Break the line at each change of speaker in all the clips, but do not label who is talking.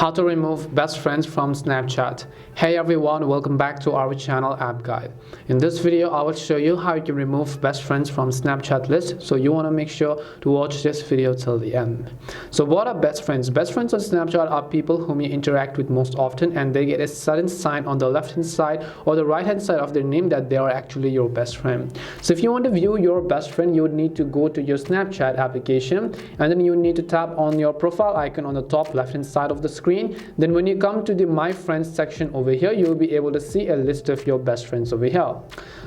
How to remove best friends from Snapchat. Hey everyone, welcome back to our channel App Guide. In this video I will show you how you can remove best friends from Snapchat list, so you want to make sure to watch this video till the end. So what are best friends? Best friends on Snapchat are people whom you interact with most often, and they get a sudden sign on the left hand side or the right hand side of their name that they are actually your best friend. So if you want to view your best friend, you would need to go to your Snapchat application, and then you need to tap on your profile icon on the top left hand side of the screen. Then when you come to the My Friends section over here, you will be able to see a list of your best friends over here.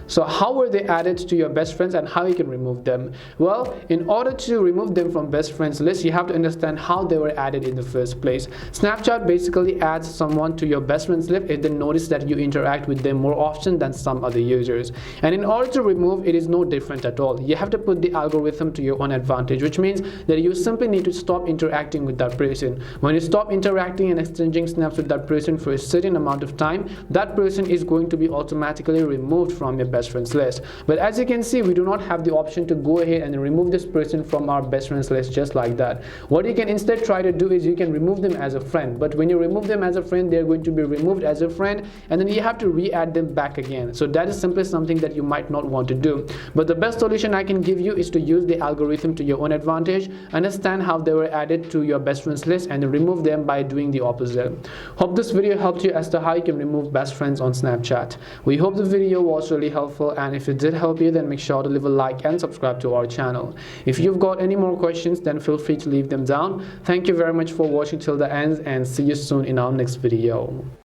So how were they added to your best friends and how you can remove them? Well, in order to remove them from best friends list, you have to understand how they were added in the first place. Snapchat basically adds someone to your best friends list if they notice that you interact with them more often than some other users. And in order to remove, it is no different at all. You have to put the algorithm to your own advantage, which means that you simply need to stop interacting with that person. When you stop interacting and exchanging snaps with that person for a certain amount of time, that person is going to be automatically removed from your best friends list. But as you can see, we do not have the option to go ahead and remove this person from our best friends list just like that. What you can instead try to do is you can remove them as a friend. But when you remove them as a friend, they're going to be removed as a friend, and then you have to re-add them back again. So that is simply something that you might not want to do. But the best solution I can give you is to use the algorithm to your own advantage, understand how they were added to your best friends list, and remove them by doing the opposite. Hope this video helped you as to how you can remove best friends on Snapchat. We hope the video was really helpful, and if it did help you, then make sure to leave a like and subscribe to our channel. If you've got any more questions, then feel free to leave them down. Thank you very much for watching till the end, and see you soon in our next video.